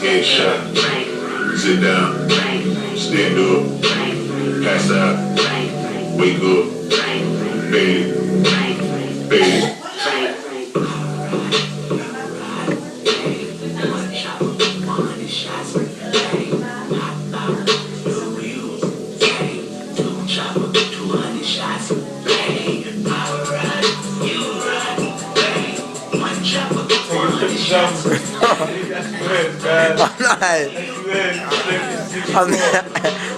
Headshot. Sit down. Stand up. Pass out. Wake up. Bed. Bed. I'm not. I'm not.